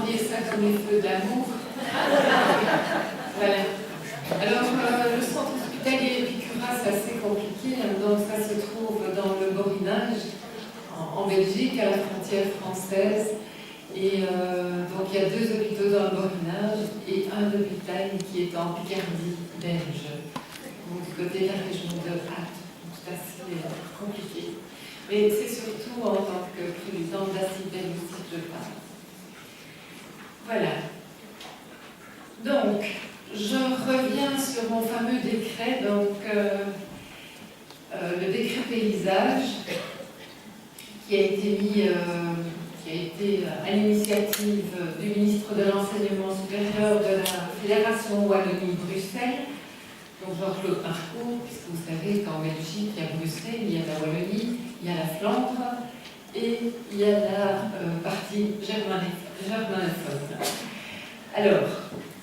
entendiez ça comme les feux d'amour. Voilà. Alors, le centre hospitalier Epicura, c'est assez compliqué. Donc, ça se trouve dans le Borinage, en Belgique, à la frontière française. Et donc, il y a 2 hôpitaux dans le Borinage et un hôpital qui est en Picardie belge, donc du côté de la région de Hatt. Donc, c'est assez compliqué. Mais c'est surtout en tant que président de la CIBEL aussi que je parle. Voilà. Donc, je reviens sur mon fameux décret, donc le décret paysage qui a été à l'initiative du ministre de l'Enseignement supérieur de la Fédération Wallonie-Bruxelles, donc Jean-Claude Marcoux, puisque vous savez qu'en Belgique, il y a Bruxelles, il y a la Wallonie, il y a la Flandre et il y a la partie germanophone. Alors,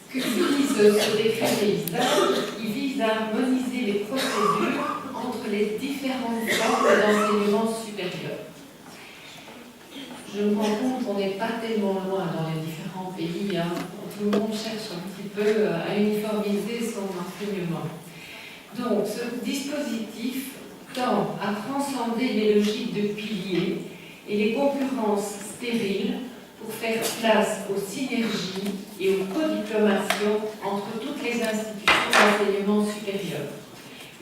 que vise ce décret paysage? Il vise à harmoniser les procédures entre les différentes formes d'enseignement supérieur. Je me rends compte qu'on n'est pas tellement loin dans les différents pays. Hein. Tout le monde cherche un petit peu à uniformiser son enseignement. Donc, ce dispositif tend à transcender les logiques de piliers et les concurrences stériles pour faire place aux synergies et aux codiplomations entre toutes les institutions d'enseignement supérieur,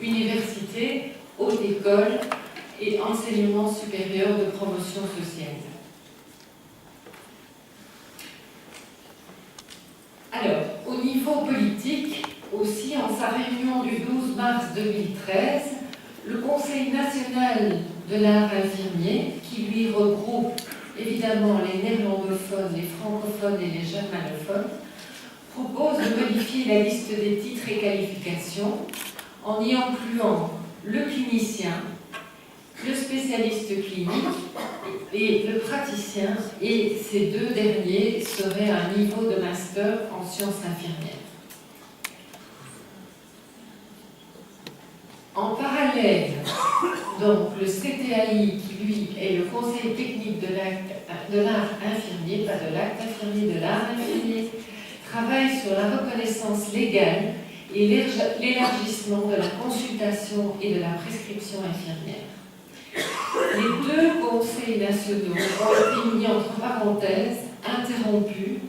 universités, haute école et enseignement supérieur de promotion sociale. Alors, au niveau politique, aussi en sa réunion du 12 mars 2013, le Conseil national de l'art infirmier, qui lui regroupe évidemment les néerlandophones, les francophones et les germanophones, propose de modifier la liste des titres et qualifications en y incluant le clinicien, le spécialiste clinique et le praticien, et ces 2 derniers seraient à un niveau de master en sciences infirmières. En parallèle, donc le CTAI, qui lui est le Conseil technique de l'art infirmier, pas de l'acte infirmier, de l'art infirmier, travaille sur la reconnaissance légale et l'élargissement de la consultation et de la prescription infirmière. Les 2 conseils nationaux ont été mis entre parenthèses, interrompus,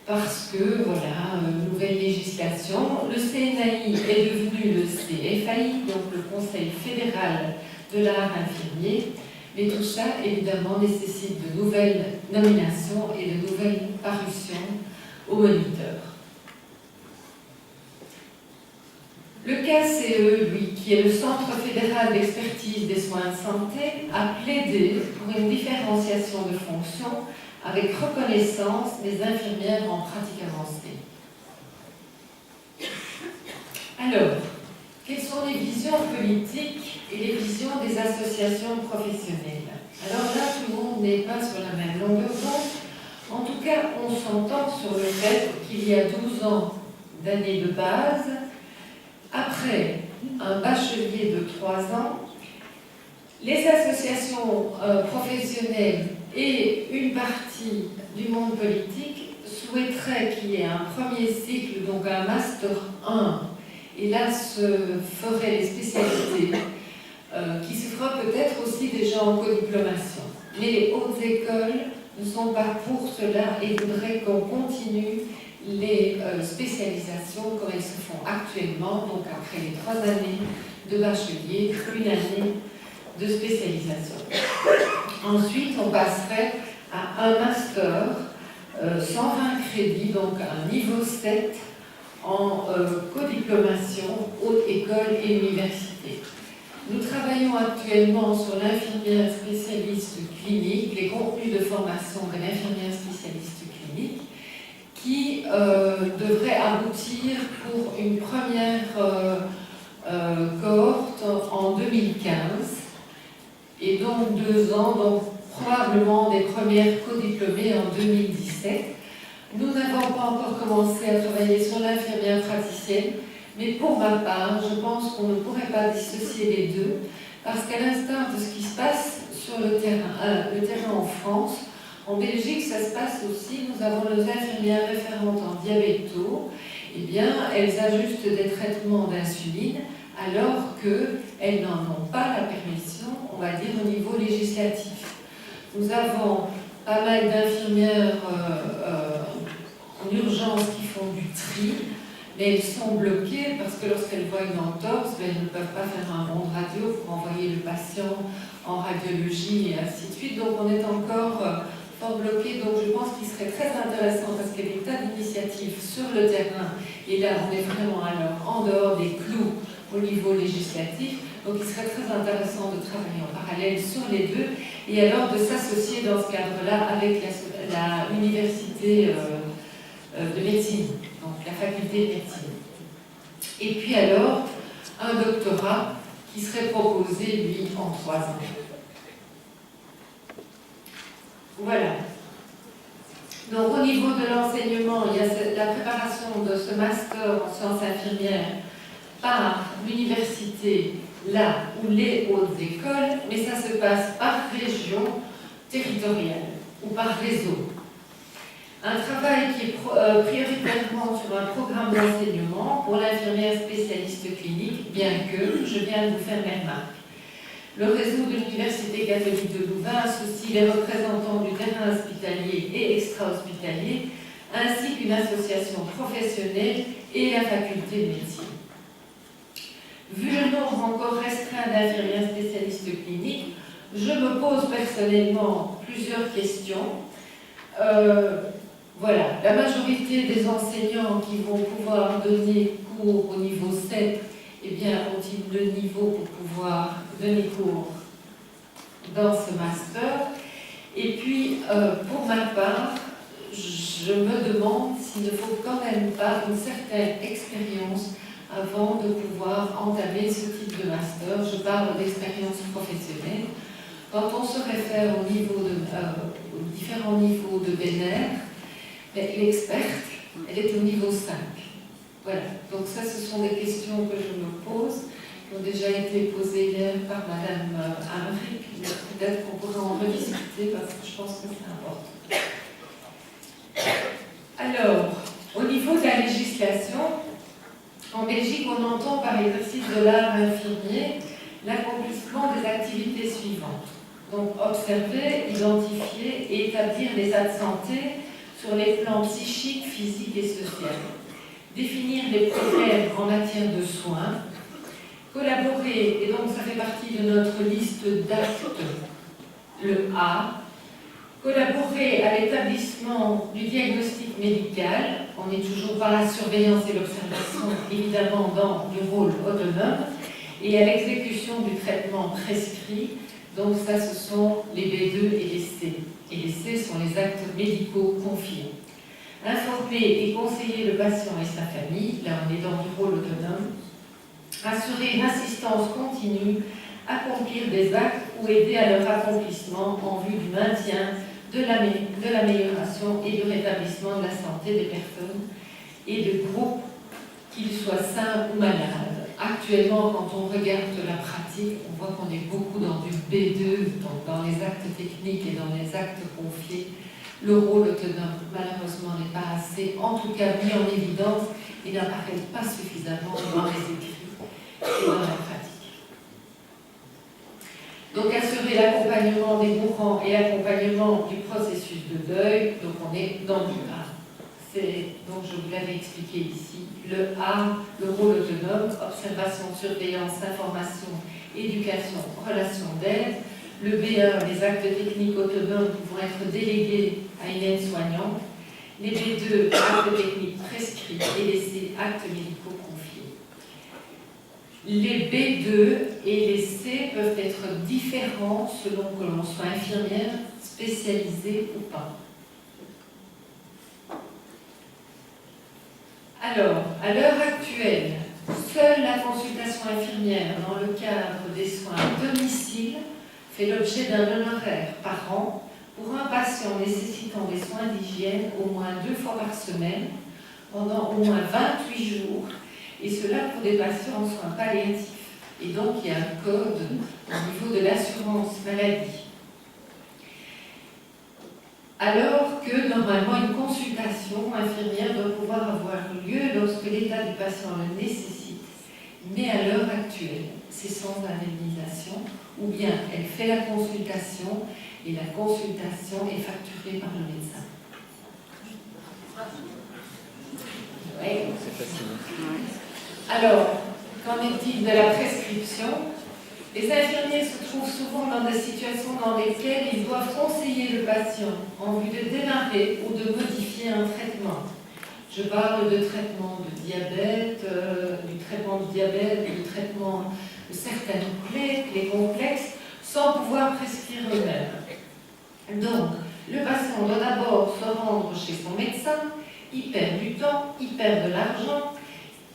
parce que, voilà, nouvelle législation. Le CNAI est devenu le CFAI, donc le Conseil fédéral de l'art infirmier, mais tout ça, évidemment, nécessite de nouvelles nominations et de nouvelles parutions aux moniteurs. Le KCE, lui, qui est le Centre fédéral d'expertise des soins de santé, a plaidé pour une différenciation de fonctions avec reconnaissance des infirmières en pratique avancée. Alors, quelles sont les visions politiques et les visions des associations professionnelles? Alors là, tout le monde n'est pas sur la même longueur d'onde. En tout cas, on s'entend sur le fait qu'il y a 12 ans d'années de base, après un bachelier de 3 ans, les associations professionnelles et une partie du monde politique souhaiteraient qu'il y ait un premier cycle, donc un Master 1, et là se feraient les spécialités, qui se fera peut-être aussi déjà en codiplomation. Mais les hautes écoles ne sont pas pour cela et voudraient qu'on continue les spécialisations comme elles se font actuellement, donc après les 3 années de bachelier, 1 année de spécialisation. Ensuite, on passerait à un master, 120 crédits, donc un niveau 7 en codiplomation, haute école et université. Nous travaillons actuellement sur l'infirmière spécialiste clinique, les contenus de formation de l'infirmière spécialiste clinique, qui devrait aboutir pour une première cohorte en 2015, et donc 2 ans, donc probablement des premières codiplômées en 2017. Nous n'avons pas encore commencé à travailler sur l'infirmière praticienne, mais pour ma part, je pense qu'on ne pourrait pas dissocier les deux, parce qu'à l'instar de ce qui se passe sur le terrain en France, En Belgique, ça se passe aussi. Nous avons nos infirmières référentes en diabéto. Eh bien, elles ajustent des traitements d'insuline alors qu'elles n'en ont pas la permission, on va dire, au niveau législatif. Nous avons pas mal d'infirmières en urgence qui font du tri, mais elles sont bloquées parce que lorsqu'elles voient une entorse, elles ne peuvent pas faire un rond de radio pour envoyer le patient en radiologie et ainsi de suite. Donc on est encore fort bloqué. Donc je pense qu'il serait très intéressant parce qu'il y a des tas d'initiatives sur le terrain et là on est vraiment alors en dehors des clous au niveau législatif. Donc il serait très intéressant de travailler en parallèle sur les deux et alors de s'associer dans ce cadre-là avec l'université de médecine, donc la faculté de médecine. Et puis alors, un doctorat qui serait proposé, lui, en 3 ans. Voilà. Donc au niveau de l'enseignement, il y a la préparation de ce master en sciences infirmières par l'université, là ou les hautes écoles, mais ça se passe par région territoriale ou par réseau. Un travail qui est prioritairement sur un programme d'enseignement pour l'infirmière spécialiste clinique, bien que je viens de vous faire mes remarques. Le réseau de l'Université catholique de Louvain associe les représentants du terrain hospitalier et extra-hospitalier, ainsi qu'une association professionnelle et la faculté de médecine. Vu le nombre encore restreint d'infirmières spécialistes cliniques, je me pose personnellement plusieurs questions. Voilà, la majorité des enseignants qui vont pouvoir donner cours au niveau 7, eh bien, ont-ils le niveau pour pouvoir donner cours dans ce master? Et puis, pour ma part, je me demande s'il ne faut quand même pas une certaine expérience avant de pouvoir entamer ce type de master. Je parle d'expérience professionnelle. Quand on se réfère aux différents niveaux de BNR, l'experte, elle est au niveau 5. Voilà, donc ça, ce sont des questions que je me pose, qui ont déjà été posées hier par Madame Amri, puis peut-être qu'on pourrait en rediscuter parce que je pense que c'est important. Alors, au niveau de la législation, en Belgique, on entend par exercice de l'art infirmier l'accomplissement des activités suivantes. Donc, observer, identifier et établir les états de santé sur les plans psychiques, physiques et sociaux. Définir les critères en matière de soins. Collaborer, et donc ça fait partie de notre liste d'actes, le A. Collaborer à l'établissement du diagnostic médical. On est toujours par la surveillance et l'observation, évidemment, dans le rôle autonome. Et à l'exécution du traitement prescrit. Donc ça, ce sont les B2 et les C. Et les C sont les actes médicaux confiés. Informer et conseiller le patient et sa famille, là on est dans du rôle autonome. Assurer une assistance continue, accomplir des actes ou aider à leur accomplissement en vue du maintien, de l'amélioration et du rétablissement de la santé des personnes et de groupes, qu'ils soient sains ou malades. Actuellement, quand on regarde la pratique, on voit qu'on est beaucoup dans du B2, donc dans les actes techniques et dans les actes confiés. Le rôle autonome, malheureusement, n'est pas assez, en tout cas mis en évidence, et n'apparaît pas suffisamment dans les écrits et dans la pratique. Donc, assurer l'accompagnement des mourants et l'accompagnement du processus de deuil, donc on est dans du A. Donc, je vous l'avais expliqué ici. Le A, le rôle autonome, observation, surveillance, information, éducation, relation d'aide. Le B1, les actes techniques autonomes qui vont être délégués à une aide-soignante. Les B2, actes techniques prescrits. Et les C, actes médicaux confiés. Les B2 et les C peuvent être différents selon que l'on soit infirmière, spécialisée ou pas. Alors, à l'heure actuelle, seule la consultation infirmière dans le cadre des soins à domicile fait l'objet d'un honoraire par an pour un patient nécessitant des soins d'hygiène au moins 2 fois par semaine pendant au moins 28 jours, et cela pour des patients en soins palliatifs. Et donc, il y a un code au niveau de l'assurance maladie. alors que normalement une consultation infirmière doit pouvoir avoir lieu lorsque l'état du patient le nécessite, mais à l'heure actuelle, c'est sans indemnisation, ou bien elle fait la consultation et la consultation est facturée par le médecin. Oui. C'est facile. Alors, qu'en est-il de la prescription? Les infirmiers se trouvent souvent dans des situations dans lesquelles ils doivent conseiller le patient en vue de démarrer ou de modifier un traitement. Je parle de traitement de diabète, du traitement de certaines plaies complexes, sans pouvoir prescrire eux-mêmes. Donc, le patient doit d'abord se rendre chez son médecin, il perd du temps, il perd de l'argent.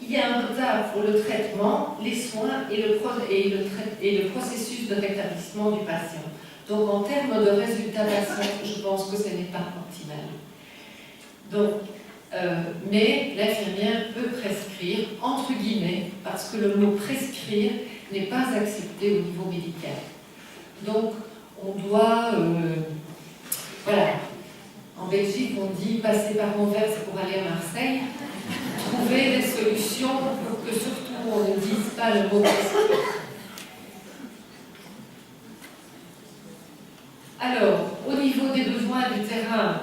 Il y a un retard pour le traitement, les soins et le processus de rétablissement du patient. Donc, en termes de résultats patients, je pense que ce n'est pas optimal. Donc, mais l'infirmière peut prescrire, entre guillemets, parce que le mot prescrire n'est pas accepté au niveau médical. Donc, on doit, voilà, en Belgique, on dit passer par Anvers pour aller à Marseille. Trouver des solutions pour que surtout on ne dise pas le mot prescrire. Alors, au niveau des besoins du terrain,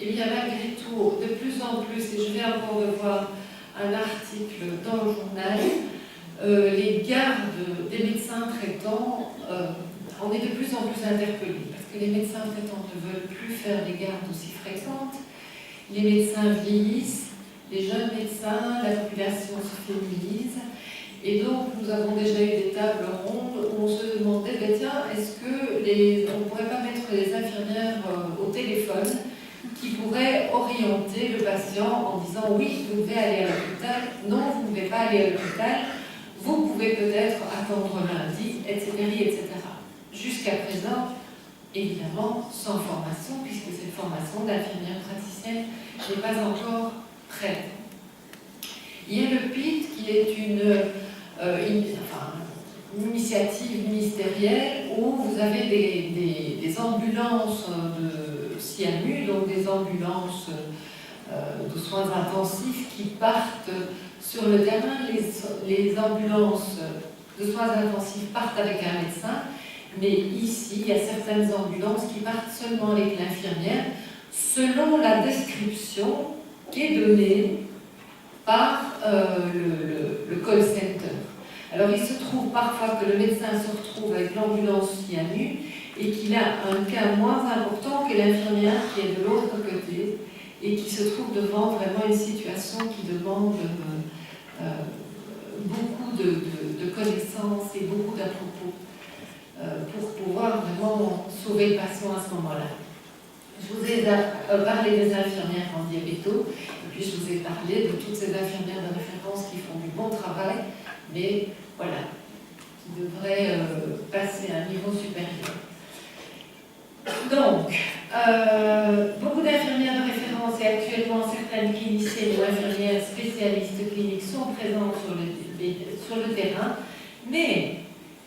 eh bien malgré tout, de plus en plus, et je viens encore de voir un article dans le journal, les gardes des médecins traitants, on est de plus en plus interpellés, parce que les médecins traitants ne veulent plus faire des gardes aussi fréquentes, les médecins vieillissent, les jeunes médecins, la population se féminise, et donc nous avons déjà eu des tables rondes où on se demandait, ben tiens, est-ce que on ne pourrait pas mettre les infirmières au téléphone qui pourraient orienter le patient en disant oui, vous devez aller à l'hôpital, non, vous ne devez pas aller à l'hôpital, vous pouvez peut-être attendre lundi, etc., etc. Jusqu'à présent, évidemment, sans formation, puisque cette formation d'infirmière praticienne n'est pas encore prête. Il y a le PIT qui est une initiative ministérielle où vous avez des ambulances de SIAMU, donc des ambulances de soins intensifs qui partent sur le terrain. Les ambulances de soins intensifs partent avec un médecin, mais ici, il y a certaines ambulances qui partent seulement avec l'infirmière selon la description qui est donnée par le call center. Alors il se trouve parfois que le médecin se retrouve avec l'ambulance SIAMU et qu'il a un cas moins important que l'infirmière qui est de l'autre côté et qui se trouve devant vraiment une situation qui demande beaucoup de connaissances et beaucoup d'à-propos pour pouvoir vraiment sauver le patient à ce moment-là. Je vous ai parlé des infirmières en diabéto, et puis je vous ai parlé de toutes ces infirmières de référence qui font du bon travail, mais voilà, qui devraient passer à un niveau supérieur. Donc, beaucoup d'infirmières de référence et actuellement certaines cliniciennes ou infirmières spécialistes cliniques sont présentes sur le terrain, mais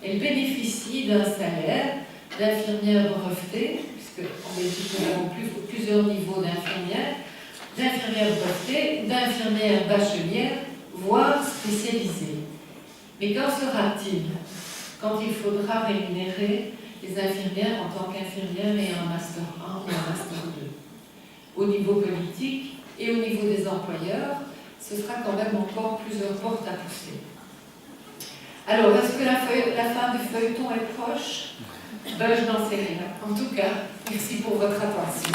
elles bénéficient d'un salaire d'infirmières brevetées, puisque en Belgique nous avons plusieurs niveaux d'infirmières brevetées, d'infirmières bachelières, voire spécialisées. Mais qu'en sera-t-il quand il faudra rémunérer les infirmières en tant qu'infirmières et un Master 1 ou un Master 2? Au niveau politique et au niveau des employeurs, ce sera quand même encore plusieurs portes à pousser. Alors, est-ce que la fin du feuilleton est proche? Ben, je n'en sais rien. En tout cas, merci pour votre attention.